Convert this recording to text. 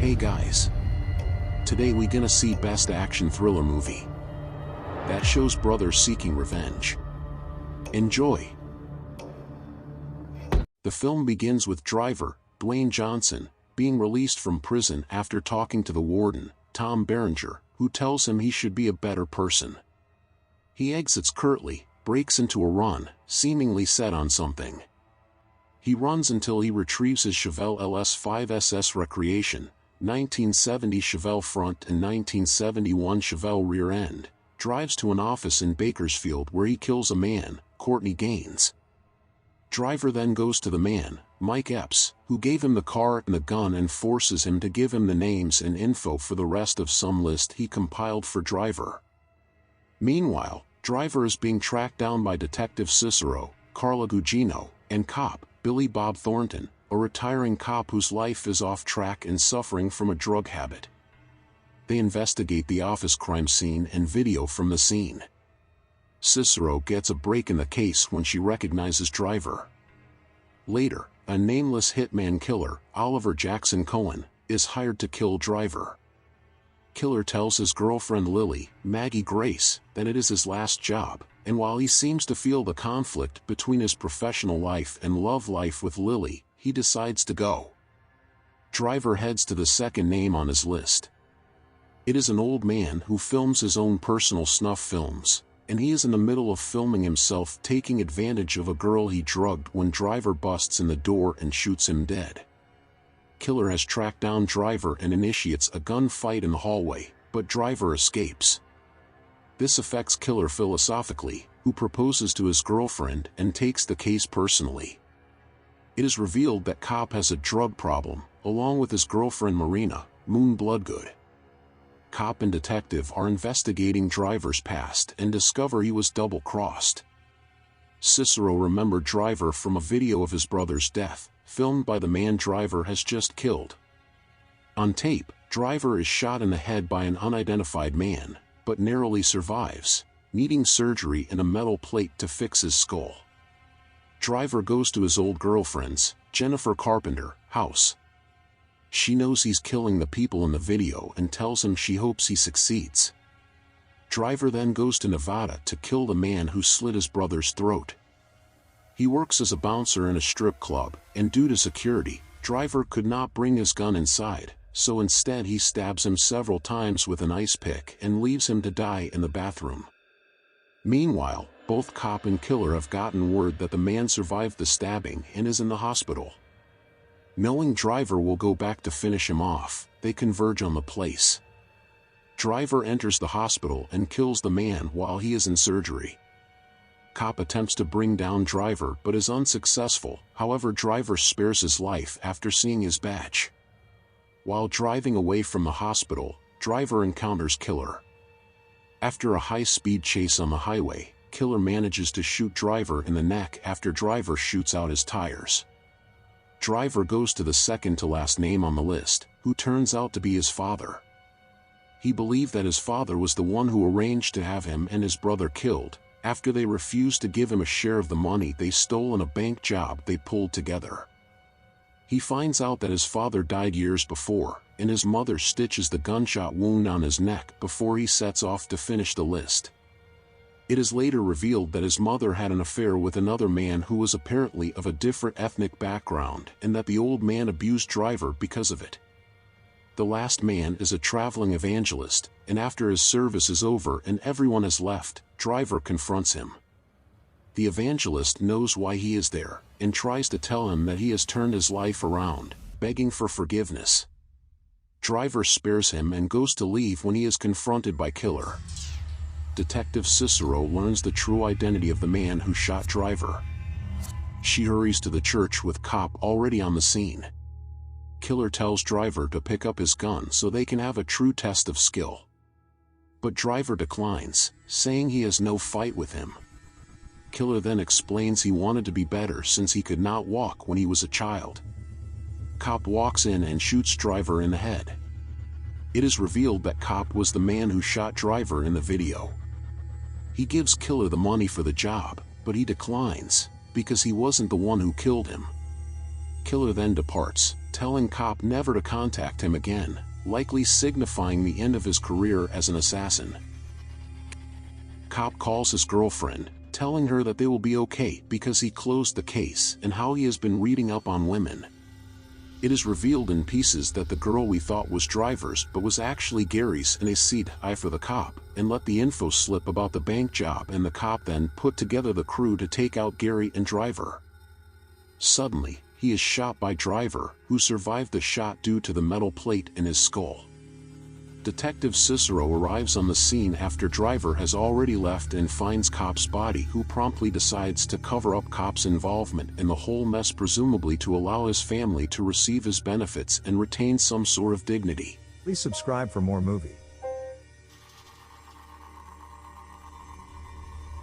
Hey guys. Today we gonna see best action thriller movie that shows brothers seeking revenge. Enjoy. The film begins with driver, Dwayne Johnson, being released from prison after talking to the warden, Tom Berenger, who tells him he should be a better person. He exits curtly, breaks into a run, seemingly set on something. He runs until he retrieves his Chevelle LS5 SS Recreation, 1970 Chevelle front and 1971 Chevelle rear end, drives to an office in Bakersfield where he kills a man, Courtney Gaines. Driver then goes to the man, Mike Epps, who gave him the car and the gun and forces him to give him the names and info for the rest of some list he compiled for Driver. Meanwhile, Driver is being tracked down by Detective Cicero, Carla Gugino, and cop, Billy Bob Thornton, a retiring cop whose life is off track and suffering from a drug habit. They investigate the office crime scene and video from the scene. Cicero gets a break in the case when she recognizes Driver. Later, a nameless hitman killer, Oliver Jackson Cohen, is hired to kill Driver. Killer tells his girlfriend Lily, Maggie Grace, that it is his last job, and while he seems to feel the conflict between his professional life and love life with Lily, he decides to go. Driver heads to the second name on his list. It is an old man who films his own personal snuff films, and he is in the middle of filming himself taking advantage of a girl he drugged when Driver busts in the door and shoots him dead. Killer has tracked down Driver and initiates a gunfight in the hallway, but Driver escapes. This affects Killer philosophically, who proposes to his girlfriend and takes the case personally. It is revealed that Cop has a drug problem, along with his girlfriend Marina, Moon Bloodgood. Cop and detective are investigating Driver's past and discover he was double-crossed. Cicero remembered Driver from a video of his brother's death, filmed by the man Driver has just killed. On tape, Driver is shot in the head by an unidentified man, but narrowly survives, needing surgery and a metal plate to fix his skull. Driver goes to his old girlfriend's, Jennifer Carpenter, house. She knows he's killing the people in the video and tells him she hopes he succeeds. Driver then goes to Nevada to kill the man who slit his brother's throat. He works as a bouncer in a strip club, and due to security, Driver could not bring his gun inside, so instead he stabs him several times with an ice pick and leaves him to die in the bathroom. Meanwhile, both Cop and Killer have gotten word that the man survived the stabbing and is in the hospital. Knowing Driver will go back to finish him off, they converge on the place. Driver enters the hospital and kills the man while he is in surgery. Cop attempts to bring down Driver but is unsuccessful, however Driver spares his life after seeing his badge. While driving away from the hospital, Driver encounters Killer. After a high-speed chase on the highway, Killer manages to shoot Driver in the neck after Driver shoots out his tires. Driver goes to the second-to-last name on the list, who turns out to be his father. He believed that his father was the one who arranged to have him and his brother killed, after they refused to give him a share of the money they stole in a bank job they pulled together. He finds out that his father died years before, and his mother stitches the gunshot wound on his neck before he sets off to finish the list. It is later revealed that his mother had an affair with another man who was apparently of a different ethnic background and that the old man abused Driver because of it. The last man is a traveling evangelist, and after his service is over and everyone has left, Driver confronts him. The evangelist knows why he is there, and tries to tell him that he has turned his life around, begging for forgiveness. Driver spares him and goes to leave when he is confronted by Killer. Detective Cicero learns the true identity of the man who shot Driver. She hurries to the church with Cop already on the scene. Killer tells Driver to pick up his gun so they can have a true test of skill. But Driver declines, saying he has no fight with him. Killer then explains he wanted to be better since he could not walk when he was a child. Cop walks in and shoots Driver in the head. It is revealed that Cop was the man who shot Driver in the video. He gives Killer the money for the job, but he declines, because he wasn't the one who killed him. Killer then departs, telling Cop never to contact him again, likely signifying the end of his career as an assassin. Cop calls his girlfriend, telling her that they will be okay because he closed the case and how he has been reading up on women. It is revealed in pieces that the girl we thought was Driver's but was actually Gary's, and they seed eye for the cop and let the info slip about the bank job, and the cop then put together the crew to take out Gary and Driver. Suddenly, he is shot by Driver, who survived the shot due to the metal plate in his skull. Detective Cicero arrives on the scene after Driver has already left and finds Cop's body, who promptly decides to cover up Cop's involvement in the whole mess, presumably to allow his family to receive his benefits and retain some sort of dignity. Please subscribe for more movies.